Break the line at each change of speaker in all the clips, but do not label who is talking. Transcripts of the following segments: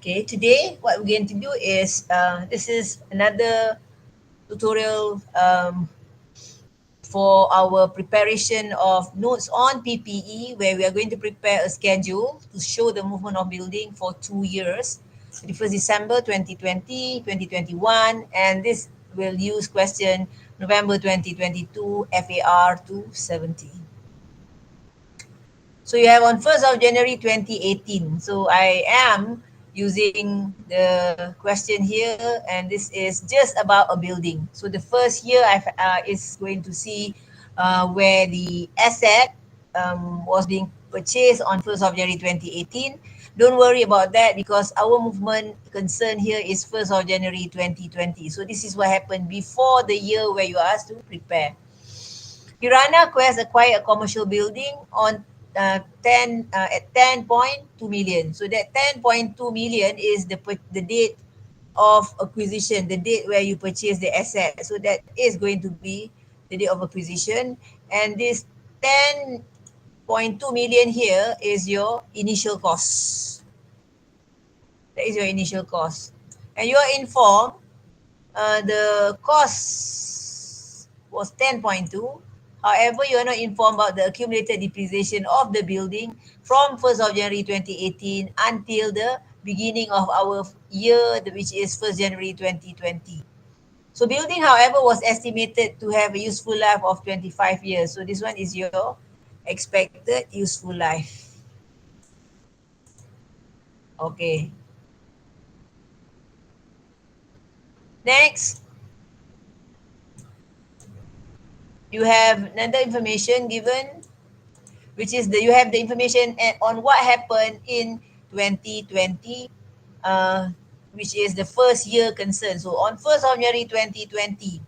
Okay, today what we're going to do is this is another tutorial for our preparation of notes on PPE, where we are going to prepare a schedule to show the movement of building for 2 years, 31st December 2020, 2021, and this will use question November 2022 FAR 270. So you have on 1st of January 2018. So I am using the question here, and this is just about a building. So the first year is going to see where the asset was being purchased on 1st of January 2018. Don't worry about that because our movement concern here is 1st of January 2020. So this is what happened before the year where you are asked to prepare. Kirana Quest acquired a commercial building on 10.2 million. So that 10.2 million is the date of acquisition, the date where you purchase the asset. So that is going to be the date of acquisition. And this 10.2 million here is your initial cost. That is your initial cost. And you are informed the cost was 10.2. However, you are not informed about the accumulated depreciation of the building from 1st of January 2018 until the beginning of our year, which is 1st January 2020. So building, however, was estimated to have a useful life of 25 years. So this one is your expected useful life. Okay. Next, you have another information given, which is you have the information on what happened in 2020, uh, which is the first year concern. So on 1st of January 2020,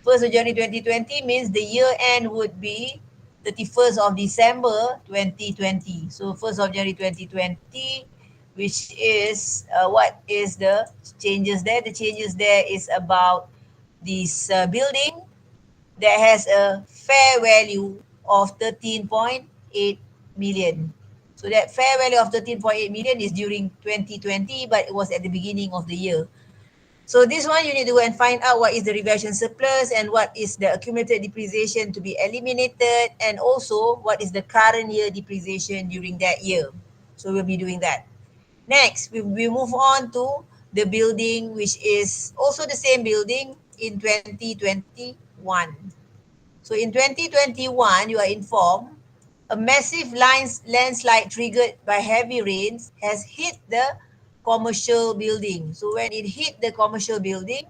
1st of January 2020 means the year end would be 31st of December 2020. So 1st of January 2020, which is what is the changes there? The changes there is about this building that has a fair value of 13.8 million. So that fair value of 13.8 million is during 2020, but it was at the beginning of the year. So this one you need to go and find out what is the revaluation surplus and what is the accumulated depreciation to be eliminated, and also what is the current year depreciation during that year. So we'll be doing that. Next, we move on to the building, which is also the same building in 2021. So in 2021, you are informed a massive landslide triggered by heavy rains has hit the commercial building. So when it hit the commercial building,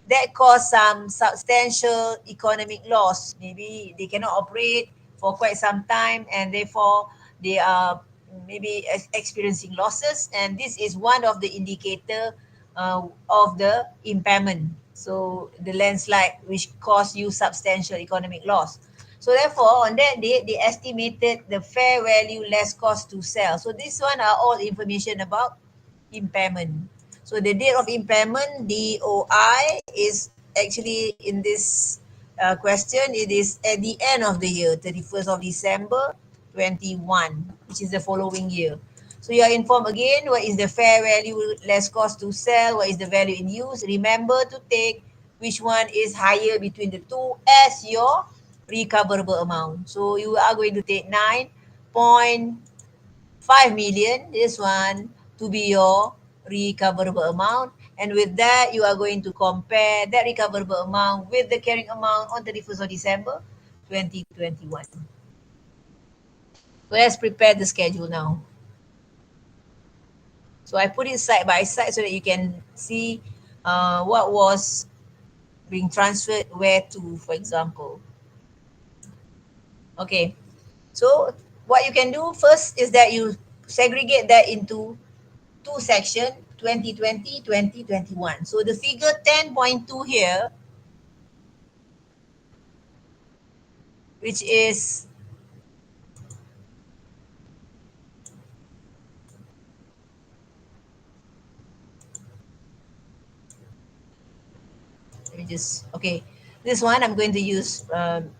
that caused some substantial economic loss. Maybe they cannot operate for quite some time, and therefore they are maybe experiencing losses. And this is one of the indicator of the impairment. So the landslide which caused you substantial economic loss. So therefore, on that date, they estimated the fair value less cost to sell. So this one are all information about impairment. So the date of impairment, DOI, is actually in this question, it is at the end of the year, 31st of December 21, which is the following year. So you are informed again, what is the fair value less cost to sell, what is the value in use. Remember to take which one is higher between the two as your recoverable amount. So you are going to take 9.5 million, this one, to be your recoverable amount. And with that, you are going to compare that recoverable amount with the carrying amount on 31st of December 2021. Let's prepare the schedule now. So I put it side by side so that you can see what was being transferred where to, for example. Okay, so what you can do first is that you segregate that into two sections, 2020, 2021. So the figure 10.2 here, which is let me just, okay, this one I'm going to use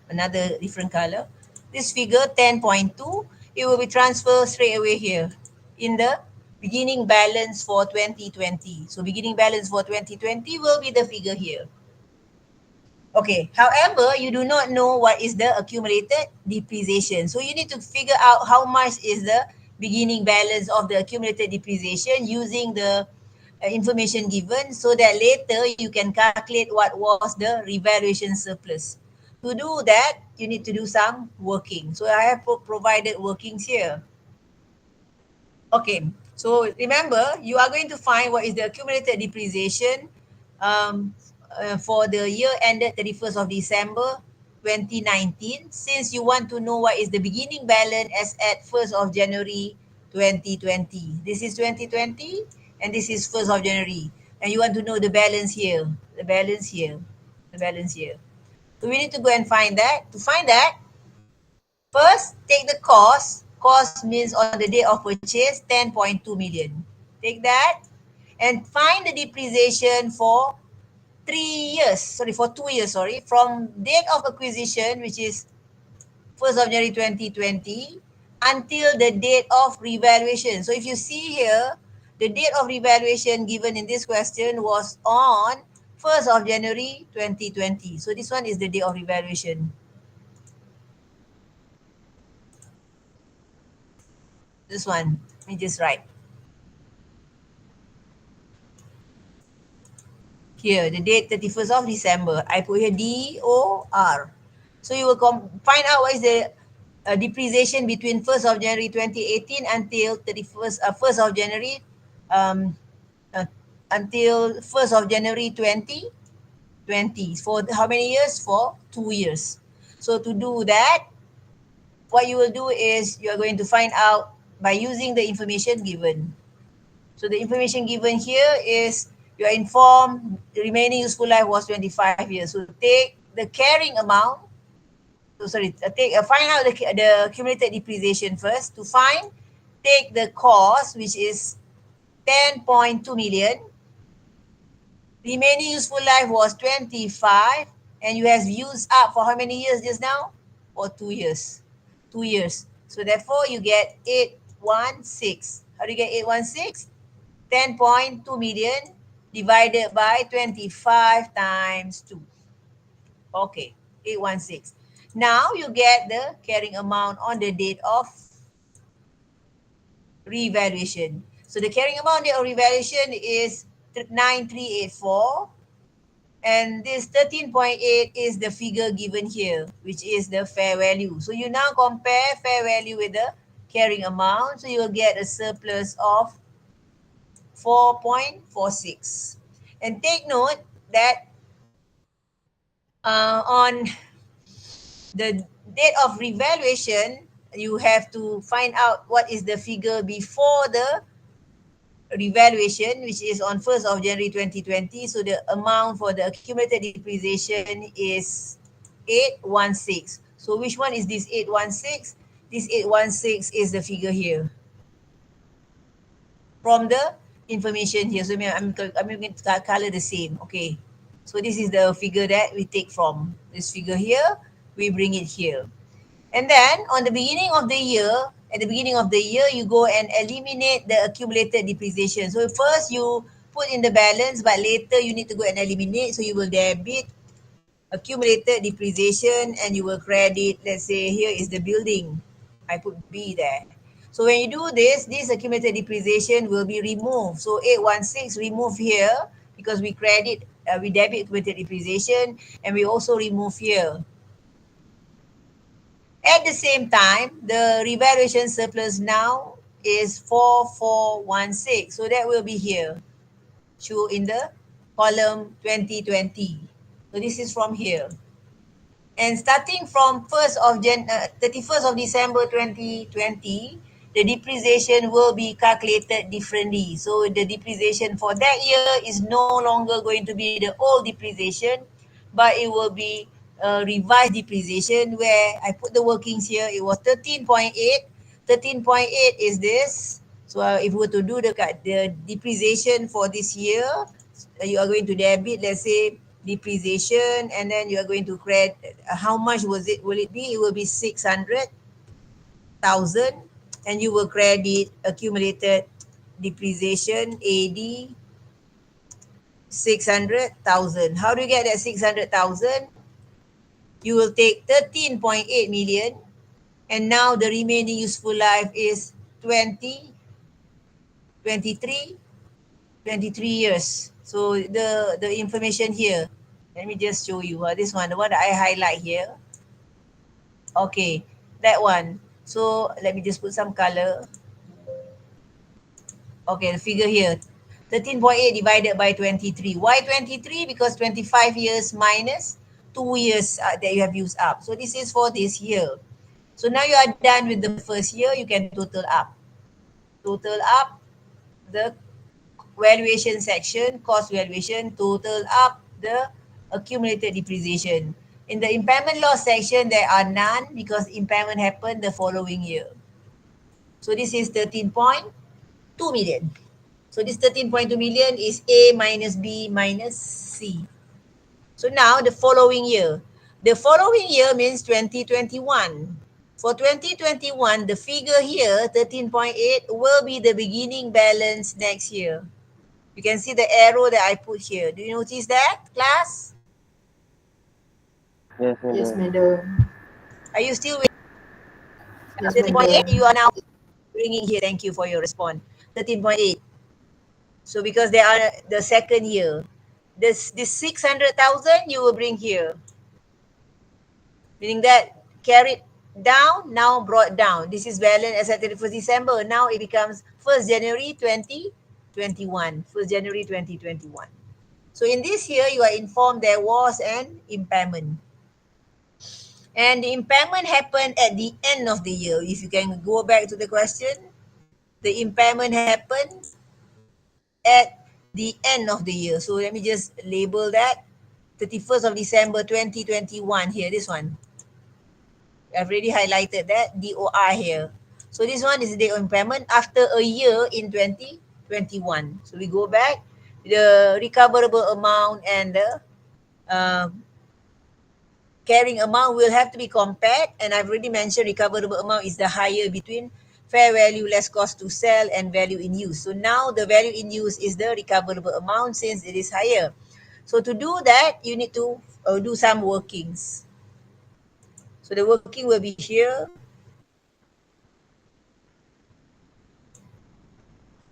another different color. This figure 10.2, it will be transferred straight away here in the beginning balance for 2020. So beginning balance for 2020 will be the figure here. Okay, however, you do not know what is the accumulated depreciation. So you need to figure out how much is the beginning balance of the accumulated depreciation using the information given so that later you can calculate what was the revaluation surplus. To do that, you need to do some working. So I have provided workings here. Okay, so remember, you are going to find what is the accumulated depreciation for the year ended 31st of December 2019, since you want to know what is the beginning balance as at 1st of January 2020. This is 2020 and this is 1st of January. And you want to know the balance here, the balance here, the balance here. So we need to go and find that. To find that, first, take the cost. Cost means on the day of purchase, 10.2 million. Take that and find the depreciation for 3 years. Sorry, for 2 years, sorry. From date of acquisition, which is 1st of January 2020, until the date of revaluation. So if you see here, the date of revaluation given in this question was on 1st of January 2020. So this one is the date of revaluation. This one, let me just write. Here, the date 31st of December. I put here DOR. So you will find out what is the depreciation between 1st of January 2018 until 1st of January um, uh, until 1st of January 2020. For how many years? For 2 years. So to do that, what you will do is you are going to find out by using the information given. So the information given here is you are informed the remaining useful life was 25 years. So take the carrying amount. So sorry, find out the accumulated depreciation first. To find, take the cost, which is 10.2 million. Remaining useful life was 25, and you have used up for how many years just now? For 2 years. 2 years. So therefore, you get 816. How do you get 816? 10.2 million divided by 25 times 2. Okay, 816. Now you get the carrying amount on the date of revaluation. So the carrying amount date of revaluation is 9384, and this 13.8 is the figure given here, which is the fair value. So you now compare fair value with the carrying amount, so you will get a surplus of 4.46. And take note that on the date of revaluation, you have to find out what is the figure before the revaluation, which is on 1st of January 2020. So the amount for the accumulated depreciation is 816. So which one is this 816? This 816 is the figure here from the information here. So I'm going to color the same. Okay. So this is the figure that we take from this figure here. We bring it here. And then on the beginning of the year, at the beginning of the year, you go and eliminate the accumulated depreciation. So first you put in the balance, but later you need to go and eliminate. So you will debit accumulated depreciation and you will credit, let's say here is the building. I put B there. So when you do this accumulated depreciation will be removed. So 816 remove here because we debit accumulated depreciation, and we also remove here. At the same time, the revaluation surplus now is 4416. So that will be here, show in the column 2020. So this is from here. And starting from 31st of December 2020, the depreciation will be calculated differently. So the depreciation for that year is no longer going to be the old depreciation, but it will be a revised depreciation where I put the workings here. It was 13.8. 13.8 is this. So if we were to do the depreciation for this year, you are going to debit, let's say, depreciation, and then you are going to credit. How much will it be? It will be 600,000, and you will credit accumulated depreciation AD 600,000. How do you get that 600,000? You will take 13.8 million, and now the remaining useful life is 20, 23, 23 years. So the information here, let me just show you. This one, the one that I highlight here. Okay, that one. So let me just put some color. Okay, the figure here. 13.8 divided by 23. Why 23? Because 25 years minus 2 years that you have used up. So this is for this year. So now you are done with the first year, you can total up. Total up the valuation section, cost valuation, total up the accumulated depreciation. In the impairment loss section, there are none because impairment happened the following year. So this is 13.2 million. So this 13.2 million is A minus B minus C. So now the following year. The following year means 2021. For 2021, the figure here, 13.8, will be the beginning balance next year. You can see the arrow that I put here. Do you notice that, class?
Yes,
Yes,
madam.
madam.
Are you still with
Yes,
13.8? You
madam.
are now bringing here. Thank you for your response. 13.8. So because they are the second year, this 600,000 you will bring here, meaning that carried down, now brought down. This is balance as at 31st December. Now it becomes 1st January 2021. 1st January 2021. So in this year, you are informed there was an impairment. And the impairment happened at the end of the year. If you can go back to the question, the impairment happened at the end of the year. So let me just label that 31st of December 2021 here, this one. I've already highlighted that DOR here. So this one is the date of impairment after a year in 2021. So we go back, the recoverable amount and the carrying amount will have to be compared, and I've already mentioned recoverable amount is the higher between fair value less cost to sell and value in use. So now the value in use is the recoverable amount since it is higher. So to do that, you need to do some workings. So the working will be here.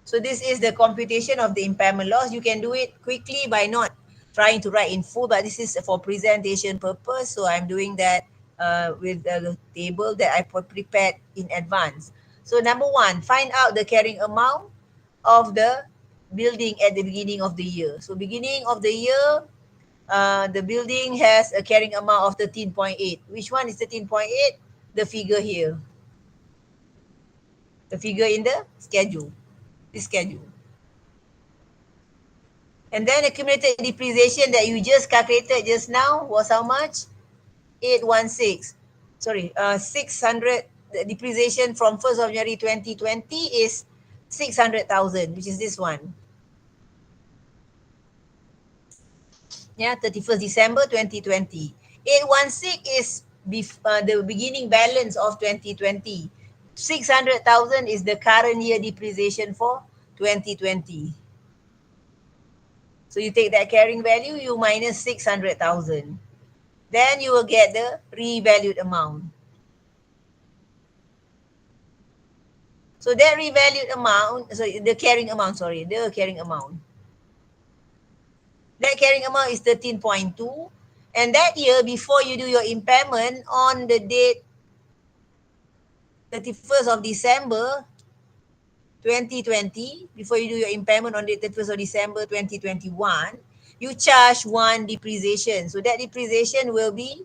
So this is the computation of the impairment loss. You can do it quickly by not trying to write in full, but this is for presentation purpose. So I'm doing that with the table that I prepared in advance. So number one, find out the carrying amount of the building at the beginning of the year. So beginning of the year, the building has a carrying amount of 13.8. Which one is 13.8? The figure here. The figure in the schedule. This schedule. And then accumulated depreciation that you just calculated just now was how much? 816. Sorry, 600. The depreciation from 1st of January 2020 is 600,000, which is this one. Yeah, 31st December 2020. 816 is the beginning balance of 2020. 600,000 is the current year depreciation for 2020. So you take that carrying value, you minus 600,000. Then you will get the revalued amount. So that revalued amount, so the carrying amount, sorry, the carrying amount. That carrying amount is 13.2. And that year, before you do your impairment on the date 31st of December 2020, before you do your impairment on the 31st of December 2021, you charge one depreciation. So that depreciation will be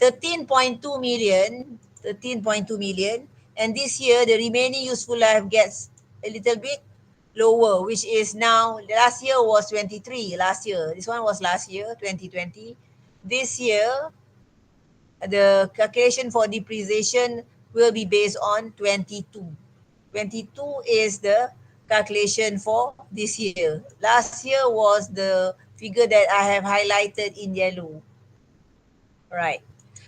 13.2 million, 13.2 million. And this year, the remaining useful life gets a little bit lower, which is now, last year was 23, last year. This one was last year, 2020. This year, the calculation for depreciation will be based on 22. 22 is the calculation for this year. Last year was the figure that I have highlighted in yellow. Right.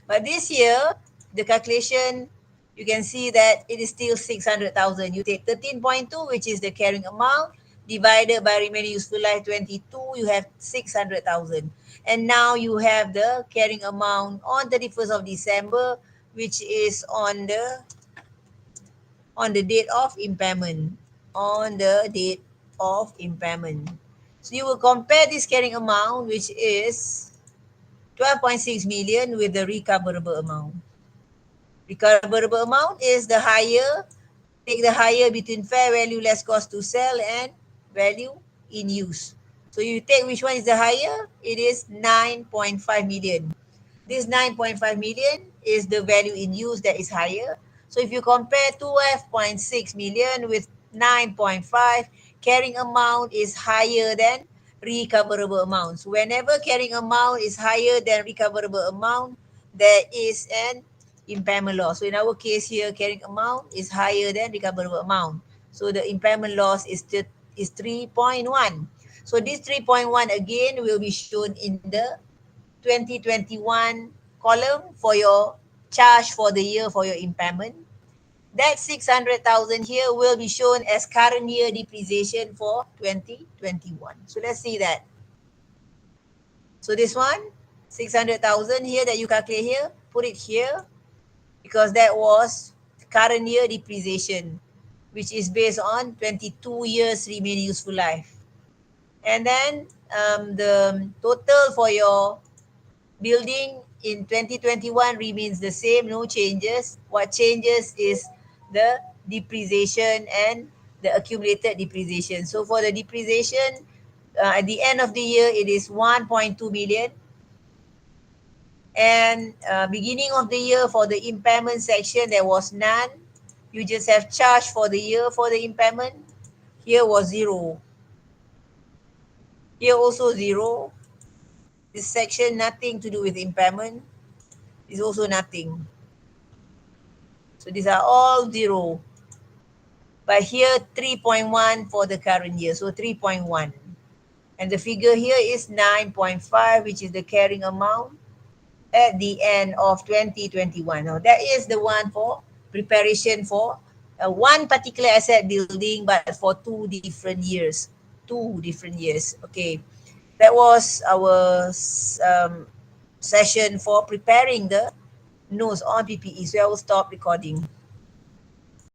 But this year, the calculation you can see that it is still 600,000. You take 13.2, which is the carrying amount, divided by remaining useful life 22, you have 600,000. And now you have the carrying amount on 31st of December, which is on the date of impairment. On the date of impairment. So you will compare this carrying amount, which is 12.6 million, with the recoverable amount. Recoverable amount is the higher, take the higher between fair value less cost to sell and value in use. So you take which one is the higher? It is 9.5 million. This 9.5 million is the value in use that is higher. So if you compare 12.6 million with 9.5, carrying amount is higher than recoverable amount. So whenever carrying amount is higher than recoverable amount, there is an impairment loss. So in our case here, carrying amount is higher than recoverable amount. So the impairment loss is 3.1. So this 3.1 again will be shown in the 2021 column for your charge for the year for your impairment. That 600,000 here will be shown as current year depreciation for 2021. So let's see that. So this one, 600,000 here that you calculate here, put it here, because that was current year depreciation, which is based on 22 years remaining useful life. And then the total for your building in 2021 remains the same, no changes. What changes is the depreciation and the accumulated depreciation. So for the depreciation, at the end of the year, it is 1.2 million. And beginning of the year for the impairment section, there was none. You just have charge for the year for the impairment. Here was zero. Here also zero. This section, nothing to do with impairment. Is also nothing. So these are all zero. But here 3.1 for the current year. So 3.1. And the figure here is 9.5, which is the carrying amount at the end of 2021. Now that is the one for preparation for one particular asset building, but for 2 different years. 2 different years. Okay. That was our session for preparing the notes on PPE. So I will stop recording.